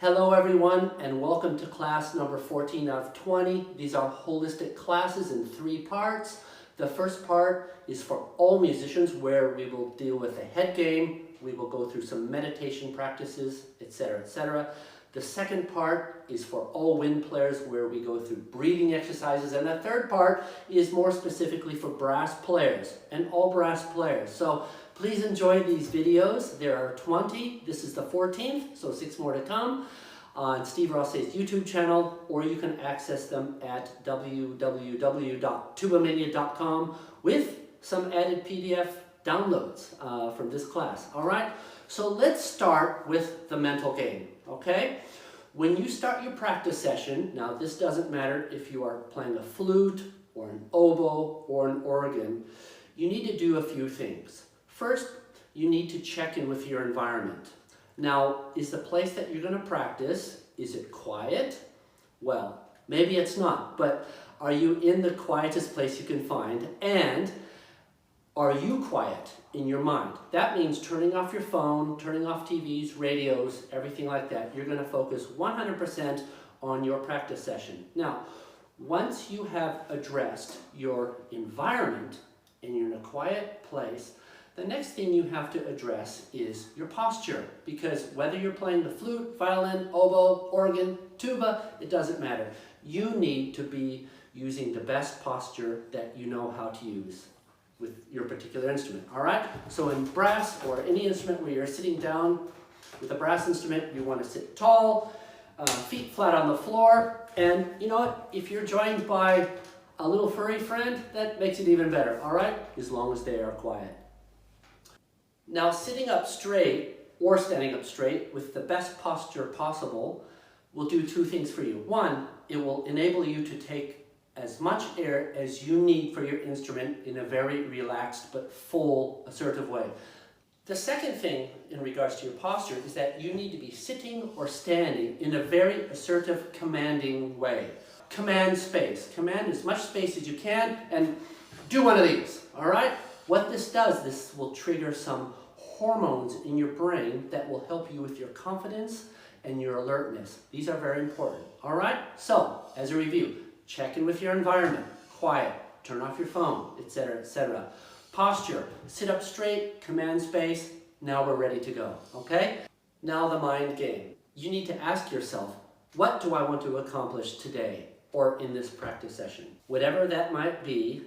Hello everyone, and welcome to class number 14 out of 20. These are holistic classes in 3 parts. The first part is for all musicians, where we will deal with a head game, we will go through some meditation practices, etc., etc. The second part is for all wind players, where we go through breathing exercises, and the third part is more specifically for brass players and all brass players. So please enjoy these videos. There are 20. This is the 14th, so 6 more to come on Steve Rosse's YouTube channel, or you can access them at www.tubamania.com with some added PDF downloads from this class. All right, so let's start with the mental game, okay? When you start your practice session, now this doesn't matter if you are playing a flute or an oboe or an organ, you need to do a few things. First, you need to check in with your environment. Now, is the place that you're going to practice, is it quiet? Well, maybe it's not, but are you in the quietest place you can find? And are you quiet in your mind? That means turning off your phone, turning off TVs, radios, everything like that. You're going to focus 100% on your practice session. Now, once you have addressed your environment and you're in a quiet place, the next thing you have to address is your posture, because whether you're playing the flute, violin, oboe, organ, tuba, it doesn't matter. You need to be using the best posture that you know how to use with your particular instrument, all right? So in brass or any instrument where you're sitting down with a brass instrument, you want to sit tall, feet flat on the floor, and you know what? If you're joined by a little furry friend, that makes it even better, all right? As long as they are quiet. Now, sitting up straight or standing up straight with the best posture possible will do 2 things for you. One, it will enable you to take as much air as you need for your instrument in a very relaxed but full, assertive way. The second thing in regards to your posture is that you need to be sitting or standing in a very assertive, commanding way. Command space. Command as much space as you can and do one of these, all right? What this does, this will trigger some hormones in your brain that will help you with your confidence and your alertness. These are very important, all right? So, as a review, check in with your environment, quiet, turn off your phone, etc., etc. Posture, sit up straight, command space, now we're ready to go, okay? Now the mind game. You need to ask yourself, what do I want to accomplish today or in this practice session? Whatever that might be,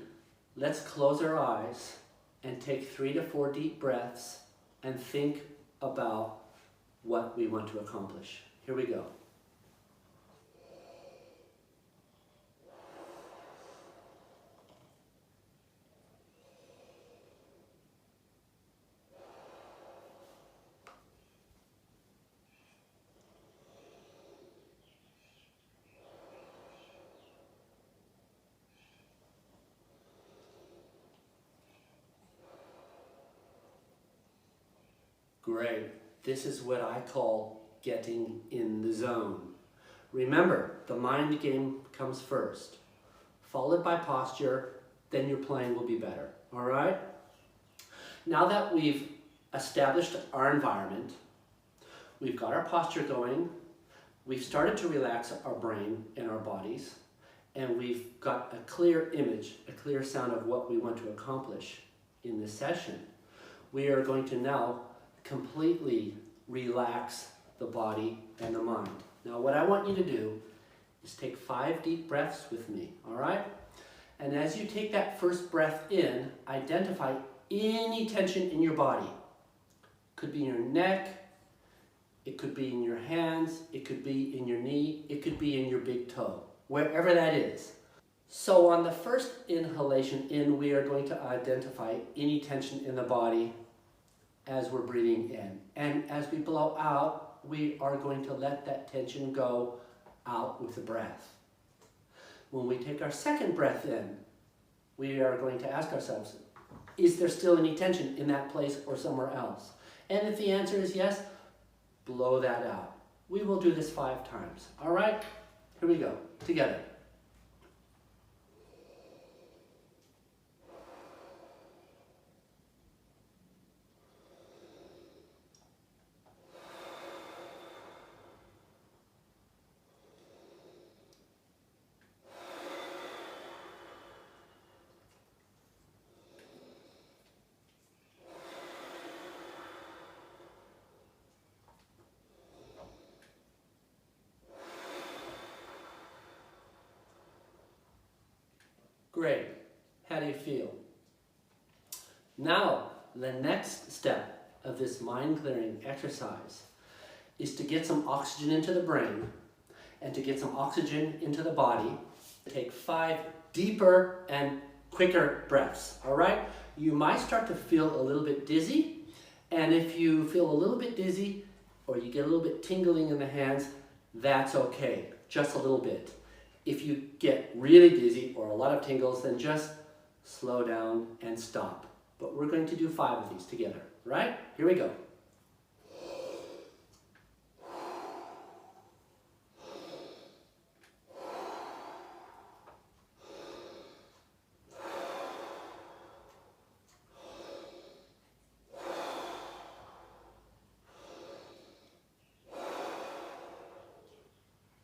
let's close our eyes and take 3 to 4 deep breaths and think about what we want to accomplish. Here we go. Great. This is what I call getting in the zone. Remember, the mind game comes first, followed by posture, then your playing will be better, all right? Now that we've established our environment, we've got our posture going, we've started to relax our brain and our bodies, and we've got a clear image, a clear sound of what we want to accomplish in this session. We are going to now completely relax the body and the mind. Now what I want you to do is take 5 deep breaths with me, all right? And as you take that first breath in, identify any tension in your body. Could be in your neck, it could be in your hands, it could be in your knee, it could be in your big toe, wherever that is. So on the first inhalation in, we are going to identify any tension in the body as we're breathing in. And as we blow out, we are going to let that tension go out with the breath. When we take our second breath in, we are going to ask ourselves, is there still any tension in that place or somewhere else? And if the answer is yes, blow that out. We will do this 5 times. All right? Here we go. Together. Great. How do you feel? Now, the next step of this mind-clearing exercise is to get some oxygen into the brain and to get some oxygen into the body. Take 5 deeper and quicker breaths, all right? You might start to feel a little bit dizzy, and if you feel a little bit dizzy or you get a little bit tingling in the hands, that's okay, just a little bit. If you get really dizzy or a lot of tingles, then just slow down and stop. But we're going to do 5 of these together, right? Here we go.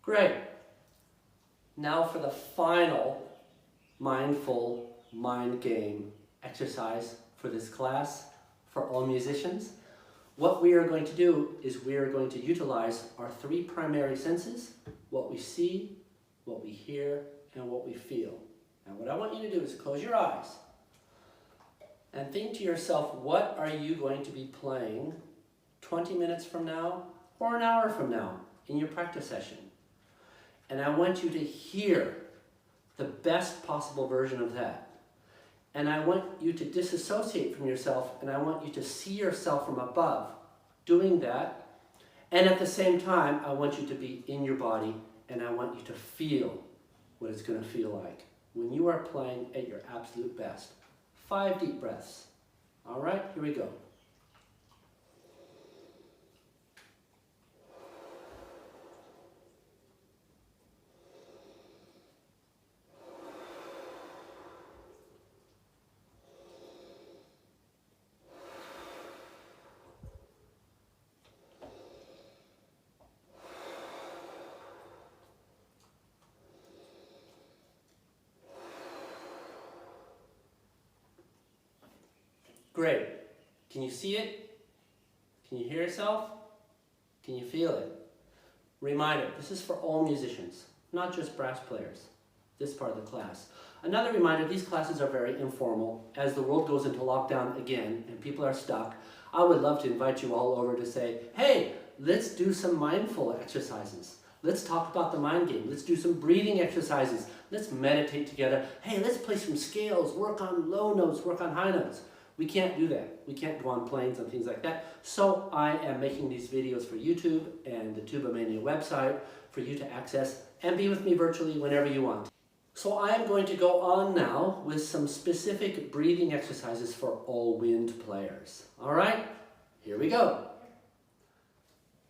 Great. Now for the final mindful mind game exercise for this class, for all musicians. What we are going to do is we are going to utilize our 3 primary senses: what we see, what we hear, and what we feel. And what I want you to do is close your eyes and think to yourself, what are you going to be playing 20 minutes from now or an hour from now in your practice session? And I want you to hear the best possible version of that. And I want you to disassociate from yourself, and I want you to see yourself from above doing that. And at the same time, I want you to be in your body, and I want you to feel what it's going to feel like when you are playing at your absolute best. 5 deep breaths. All right, here we go. Great. Can you see it? Can you hear yourself? Can you feel it? Reminder, this is for all musicians, not just brass players, this part of the class. Another reminder, these classes are very informal. As the world goes into lockdown again and people are stuck, I would love to invite you all over to say, hey, let's do some mindful exercises. Let's talk about the mind game. Let's do some breathing exercises. Let's meditate together. Hey, let's play some scales, work on low notes, work on high notes. We can't do that. We can't go on planes and things like that. So I am making these videos for YouTube and the Tuba Mania website for you to access and be with me virtually whenever you want. So I am going to go on now with some specific breathing exercises for all wind players. All right, here we go.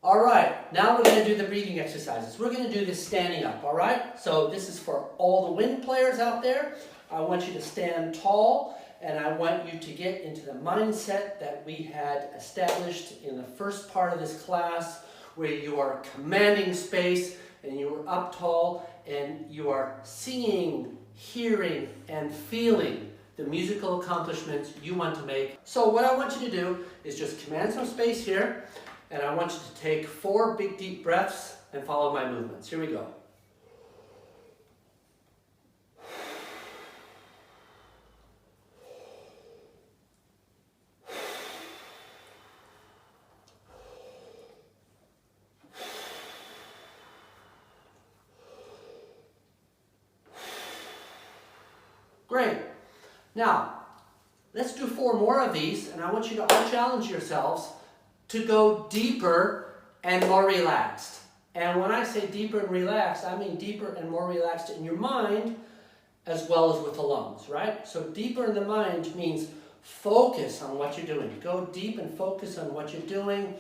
All right, now we're going to do the breathing exercises. We're going to do this standing up, all right? So this is for all the wind players out there. I want you to stand tall. And I want you to get into the mindset that we had established in the first part of this class, where you are commanding space and you are up tall and you are seeing, hearing, and feeling the musical accomplishments you want to make. So what I want you to do is just command some space here, and I want you to take 4 big deep breaths and follow my movements. Here we go. Great. Now, let's do 4 more of these, and I want you to all challenge yourselves to go deeper and more relaxed. And when I say deeper and relaxed, I mean deeper and more relaxed in your mind as well as with the lungs, right? So deeper in the mind means focus on what you're doing. Go deep and focus on what you're doing.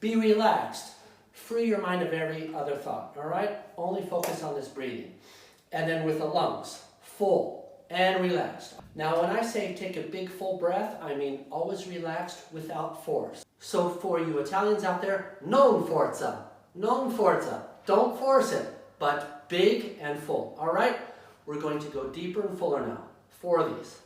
Be relaxed. Free your mind of every other thought, all right? Only focus on this breathing. And then with the lungs, full and relaxed. Now when I say take a big full breath, I mean always relaxed without force. So for you Italians out there, non forza, non forza. Don't force it, but big and full. All right? We're going to go deeper and fuller now. 4 of these.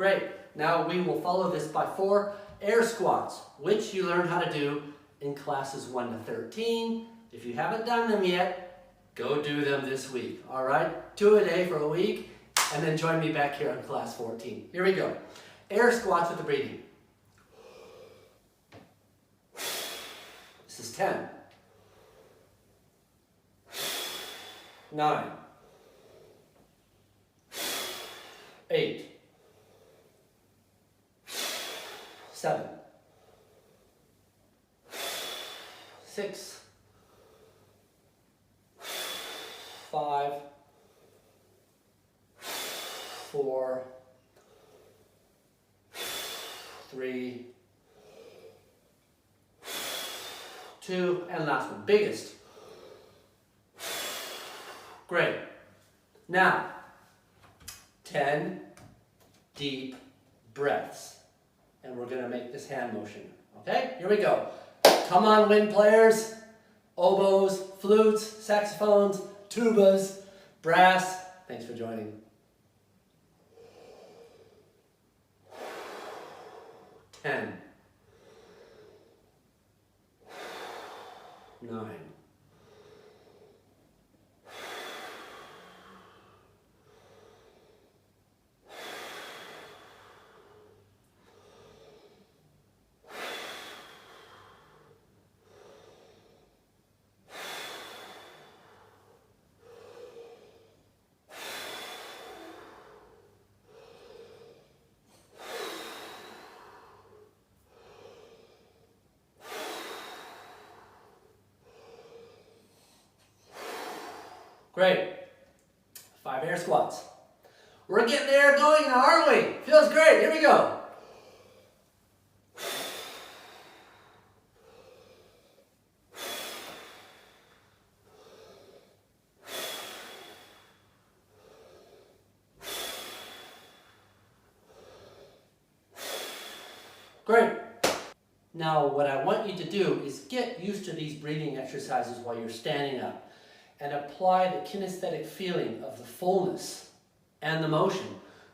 Great. Now we will follow this by 4 air squats, which you learned how to do in classes 1 to 13. If you haven't done them yet, go do them this week, all right? 2 a day for a week, and then join me back here on class 14. Here we go. Air squats with the breathing. This is 10. 9. 8. 7. 6. 5. 4. 3. 2. And last one, biggest. Great. Now, 10 deep breaths. And we're going to make this hand motion. Okay? Here we go. Come on, wind players. Oboes, flutes, saxophones, tubas, brass. Thanks for joining. 10. 9. 'Great. 5 air squats. We're getting the air going now, aren't we? Feels great. Here we go. Great. Now, what I want you to do is get used to these breathing exercises while you're standing up and apply the kinesthetic feeling of the fullness and the motion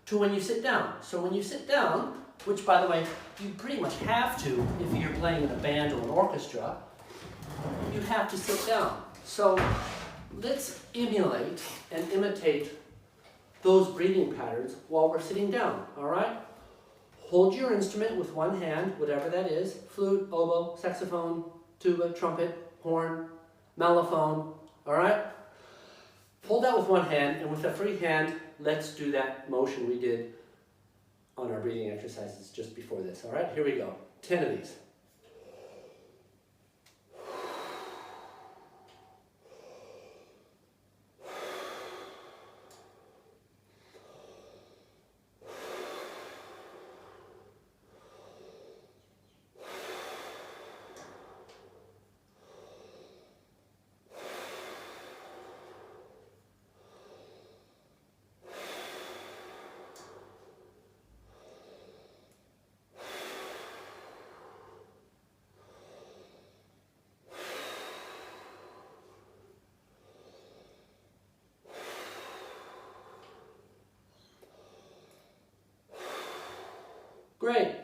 to when you sit down. So when you sit down, which by the way, you pretty much have to if you're playing in a band or an orchestra, you have to sit down. So let's emulate and imitate those breathing patterns while we're sitting down, all right? Hold your instrument with one hand, whatever that is, flute, oboe, saxophone, tuba, trumpet, horn, mellophone, all right? Hold that with one hand, and with a free hand, let's do that motion we did on our breathing exercises just before this, all right? Here we go. 10 of these. Great.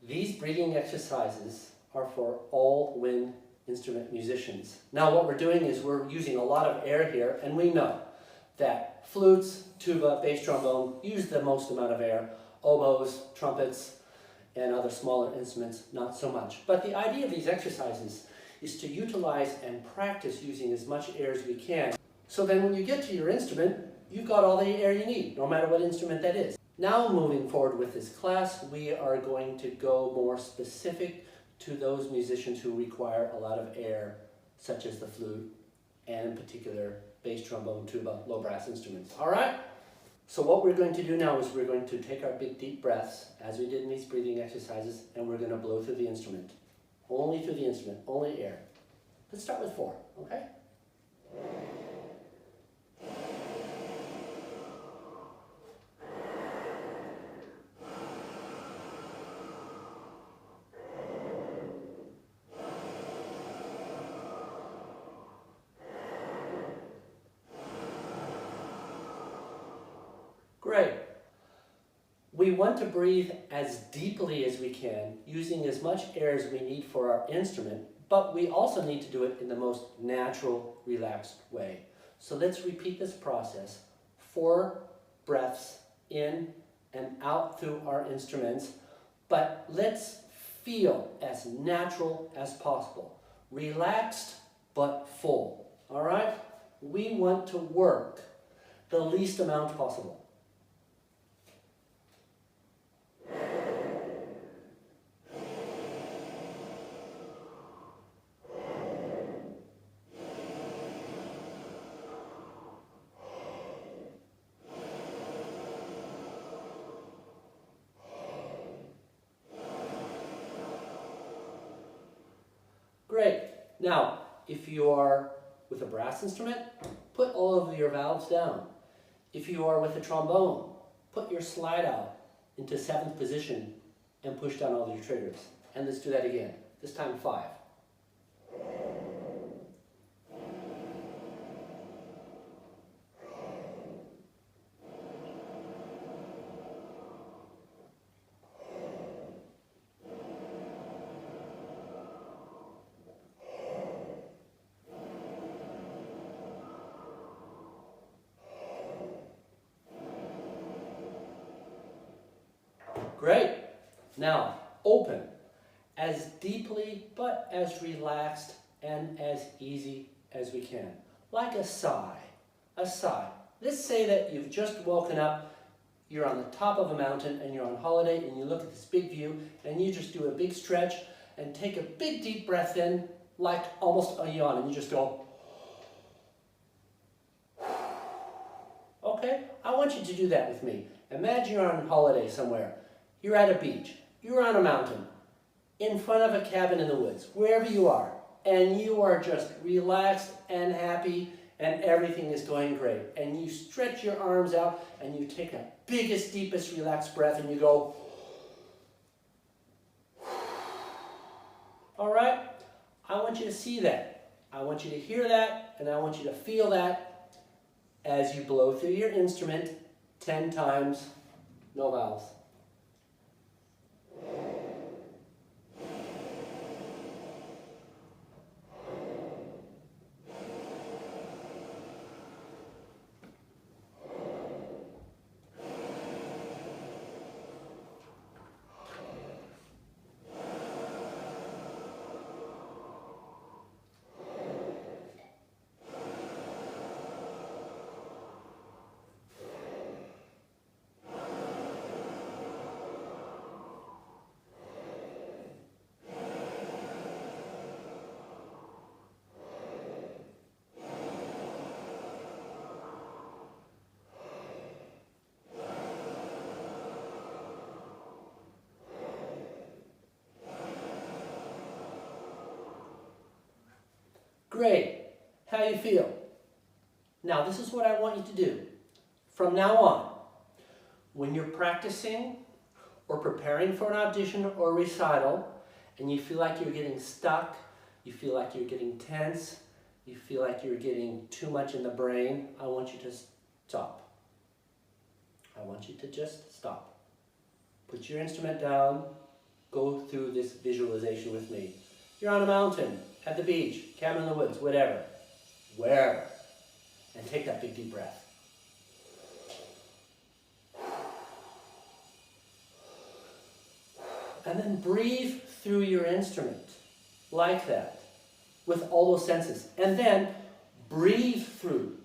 These breathing exercises are for all wind instrument musicians. Now what we're doing is we're using a lot of air here, and we know that flutes, tuba, bass trombone use the most amount of air. Oboes, trumpets, and other smaller instruments, not so much. But the idea of these exercises is to utilize and practice using as much air as we can. So then when you get to your instrument, you've got all the air you need, no matter what instrument that is. Now moving forward with this class, we are going to go more specific to those musicians who require a lot of air, such as the flute, and in particular, bass trombone, tuba, low brass instruments. All right? So what we're going to do now is we're going to take our big deep breaths, as we did in these breathing exercises, and we're going to blow through the instrument. Only through the instrument, only air. Let's start with 4, okay? Great. We want to breathe as deeply as we can, using as much air as we need for our instrument, but we also need to do it in the most natural, relaxed way. So let's repeat this process. 4 breaths in and out through our instruments, but let's feel as natural as possible. Relaxed, but full, all right? We want to work the least amount possible. Great. Now, if you are with a brass instrument, put all of your valves down. If you are with a trombone, put your slide out into 7th position and push down all of your triggers. And let's do that again. This time 5. Great. Now, open as deeply but as relaxed and as easy as we can. Like a sigh. A sigh. Let's say that you've just woken up, you're on the top of a mountain and you're on holiday and you look at this big view and you just do a big stretch and take a big deep breath in like almost a yawn and you just go. Okay? I want you to do that with me. Imagine you're on holiday somewhere. You're at a beach, you're on a mountain, in front of a cabin in the woods, wherever you are, and you are just relaxed and happy and everything is going great. And you stretch your arms out and you take the biggest, deepest, relaxed breath and you go. All right? I want you to see that. I want you to hear that and I want you to feel that as you blow through your instrument 10 times, no vowels. Great. How you feel? Now, this is what I want you to do. From now on, when you're practicing or preparing for an audition or recital, and you feel like you're getting stuck, you feel like you're getting tense, you feel like you're getting too much in the brain, I want you to stop. I want you to just stop. Put your instrument down, go through this visualization with me. You're on a mountain, at the beach, cabin in the woods, whatever, wherever, and take that big deep breath. And then breathe through your instrument, like that, with all those senses. And then breathe through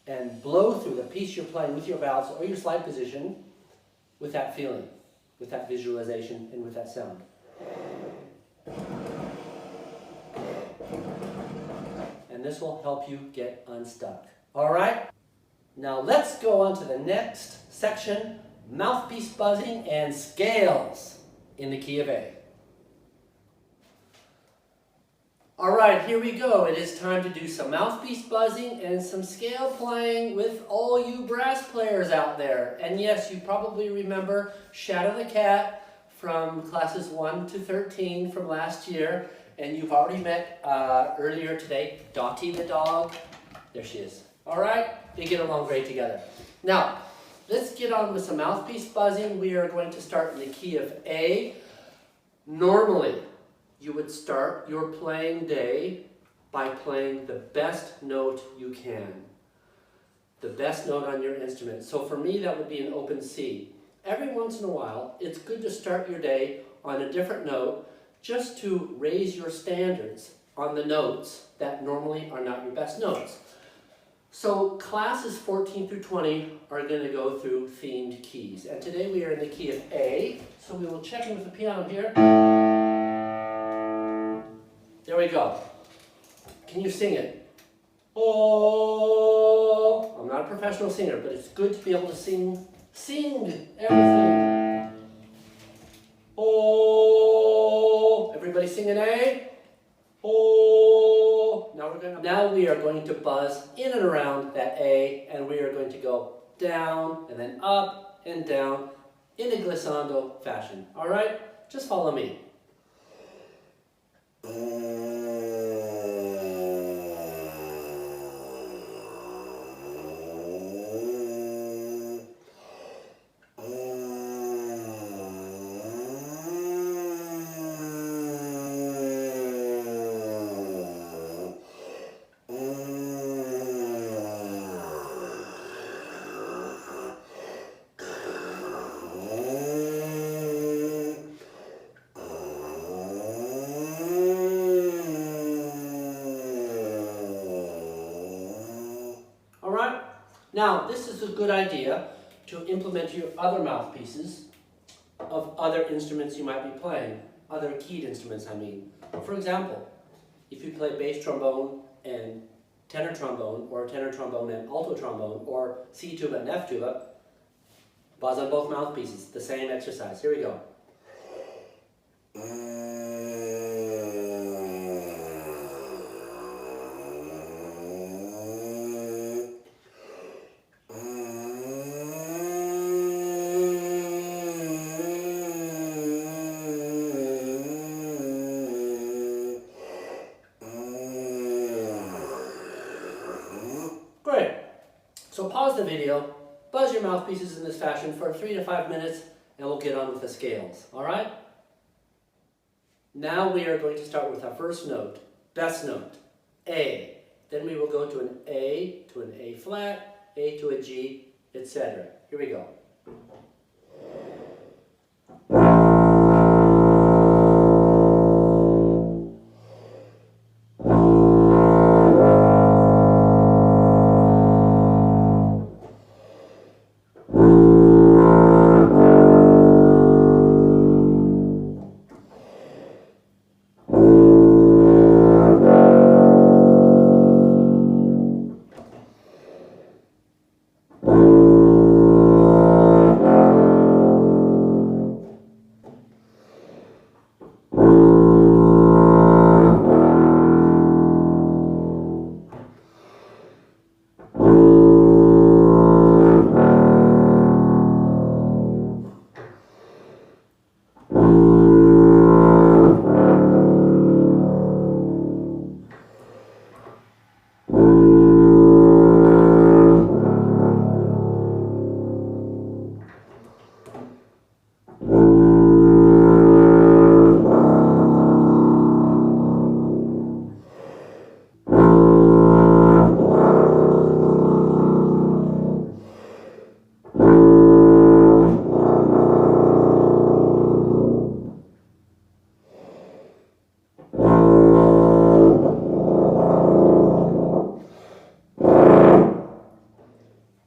and blow through the piece you're playing with your valves or your slide position with that feeling, with that visualization, and with that sound. And this will help you get unstuck. All right? Now let's go on to the next section, mouthpiece buzzing and scales in the key of A. All right, here we go. It is time to do some mouthpiece buzzing and some scale playing with all you brass players out there. And yes, you probably remember Shadow the Cat from classes 1 to 13 from last year. And you've already met earlier today, Dottie the dog. There she is. All right, they get along great together. Now, let's get on with some mouthpiece buzzing. We are going to start in the key of A. Normally, you would start your playing day by playing the best note you can. The best note on your instrument. So for me, that would be an open C. Every once in a while, it's good to start your day on a different note just to raise your standards on the notes that normally are not your best notes. So classes 14 through 20 are going to go through themed keys. And today we are in the key of A. So we will check in with the piano here. There we go. Can you sing it? Oh, I'm not a professional singer, but it's good to be able to sing everything. Oh, everybody sing an A? Oh, now we are going to buzz in and around that A, and we are going to go down and then up and down in a glissando fashion. All right, just follow me. Now, this is a good idea to implement your other mouthpieces of other instruments you might be playing, other keyed instruments, I mean. For example, if you play bass trombone and tenor trombone, or tenor trombone and alto trombone, or C tuba and F tuba, buzz on both mouthpieces, the same exercise. Here we go. Great. So pause the video, buzz your mouthpieces in this fashion for 3 to 5 minutes, and we'll get on with the scales. All right? Now we are going to start with our first note, best note, A. Then we will go to an A flat, A to a G, etc. Here we go.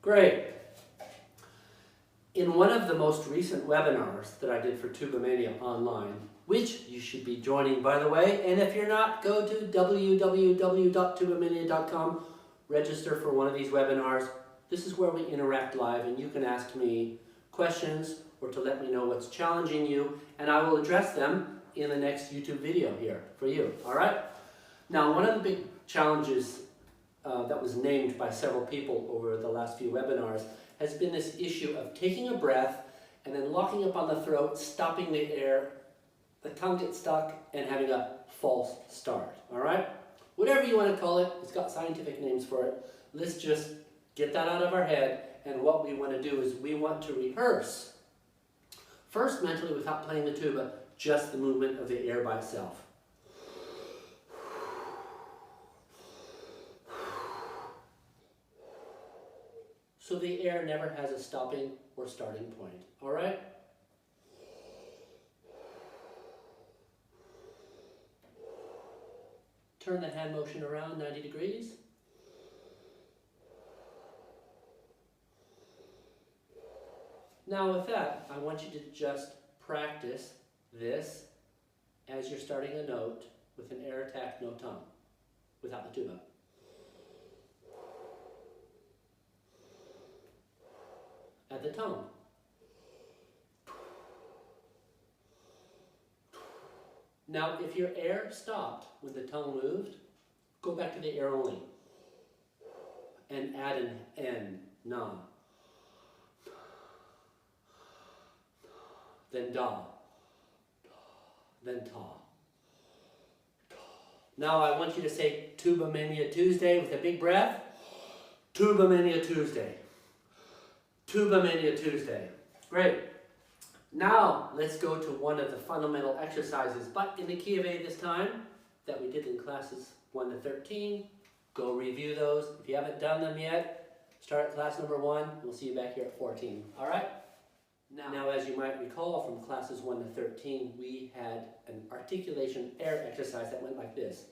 Great. In one of the most recent webinars that I did for Tuba Mania online, which you should be joining, by the way, and if you're not, go to www.tubamania.com, register for one of these webinars. This is where we interact live, and you can ask me questions or to let me know what's challenging you, and I will address them in the next YouTube video here for you, all right? Now, one of the big challenges that was named by several people over the last few webinars has been this issue of taking a breath and then locking up on the throat, stopping the air, the tongue gets stuck, and having a false start, all right? Whatever you want to call it, it's got scientific names for it. Let's just Get that out of our head, and what we want to do is we want to rehearse. First, mentally, without playing the tuba, just the movement of the air by itself. So the air never has a stopping or starting point, all right? Turn the hand motion around 90 degrees. Now with that, I want you to just practice this as you're starting a note with an air attack, no tongue, without the tuba. At the tongue. Now, if your air stopped when the tongue moved, go back to the air only. And add an N, na. Then da. Then ta. Now I want you to say Tuba Mania Tuesday with a big breath. Tuba Mania Tuesday. Tuba Mania Tuesday. Great. Now let's go to one of the fundamental exercises, but in the key of A this time, that we did in classes 1 to 13. Go review those. If you haven't done them yet, start at class number 1. We'll see you back here at 14. All right? Now, as you might recall from classes 1 to 13, we had an articulation air exercise that went like this.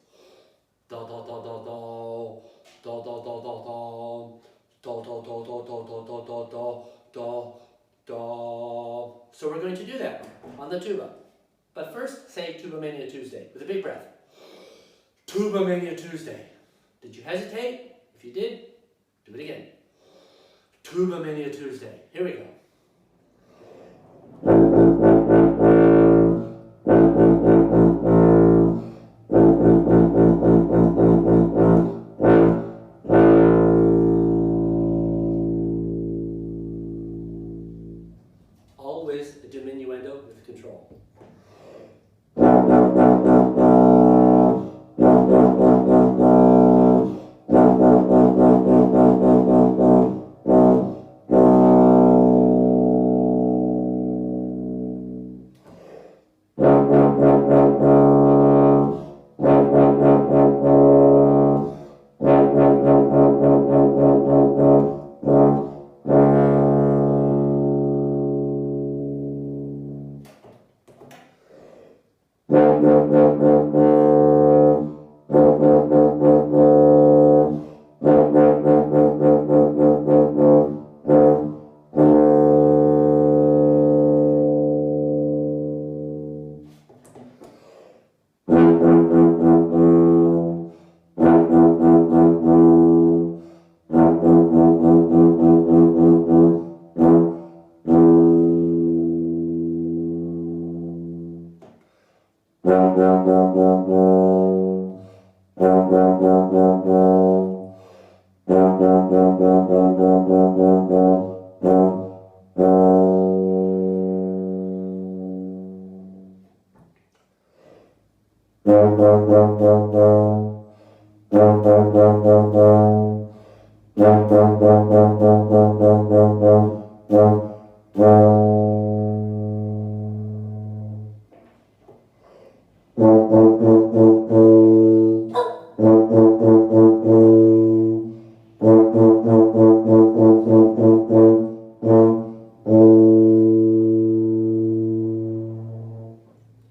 Do, do, do, do, do, do, do, do, do, do. Do, do, do, do, do, do, do, do, do, do, do. So we're going to do that on the tuba. But first, say Tuba Mania Tuesday with a big breath. Tuba Mania Tuesday. Did you hesitate? If you did, do it again. Tuba Mania Tuesday. Here we go. Always a diminuendo with control.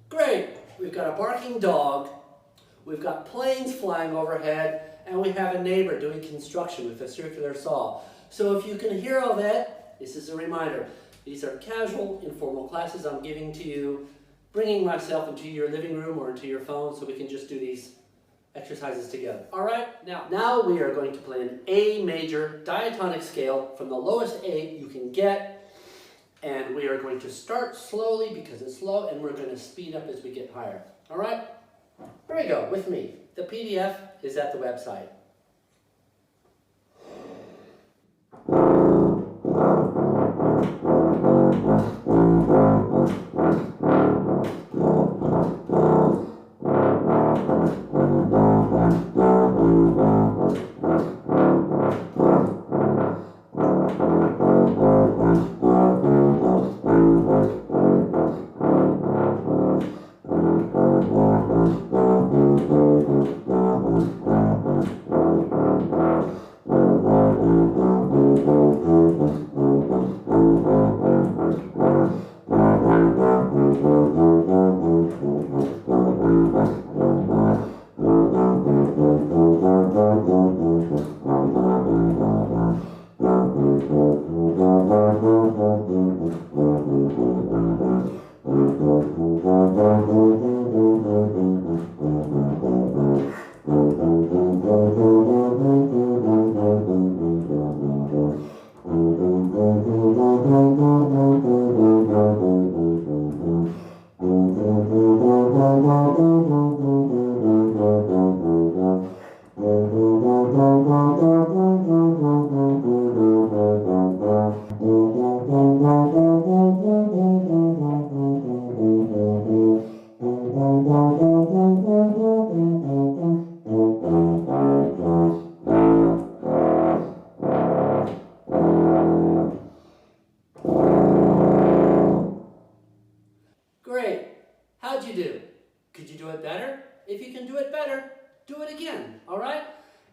Great! We've got a barking dog, we've got planes flying overhead, and we have a neighbor doing construction with a circular saw. So if you can hear all that, this is a reminder. These are casual, informal classes I'm giving to you, bringing myself into your living room or into your phone so we can just do these exercises together. All right, now we are going to play an A major diatonic scale from the lowest A you can get. And we are going to start slowly because it's slow, and we're going to speed up as we get higher. All right? Here we go, with me. The PDF is at the website.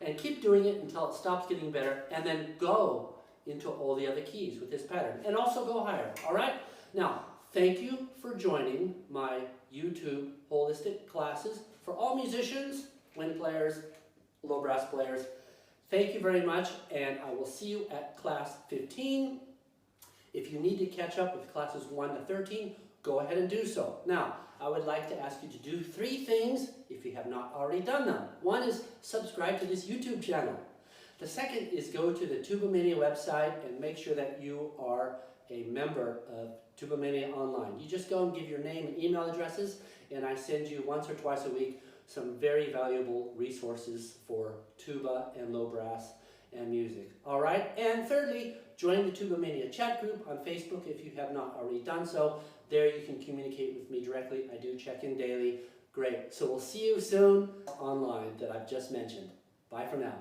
and keep doing it until it stops getting better, and then go into all the other keys with this pattern, and also go higher, all right? Now, thank you for joining my YouTube holistic classes for all musicians, wind players, low brass players. Thank you very much, and I will see you at class 15. If you need to catch up with classes 1 to 13, go ahead and do so. Now, I would like to ask you to do 3 things if you have not already done them. One is subscribe to this YouTube channel. The second is go to the Tubamania website and make sure that you are a member of Tubamania Online. You just go and give your name and email addresses, and I send you once or twice a week some very valuable resources for tuba and low brass and music. All right? And thirdly, join the Tubamania chat group on Facebook if you have not already done so. There you can communicate with me directly. I do check in daily. Great. So we'll see you soon online that I've just mentioned. Bye for now.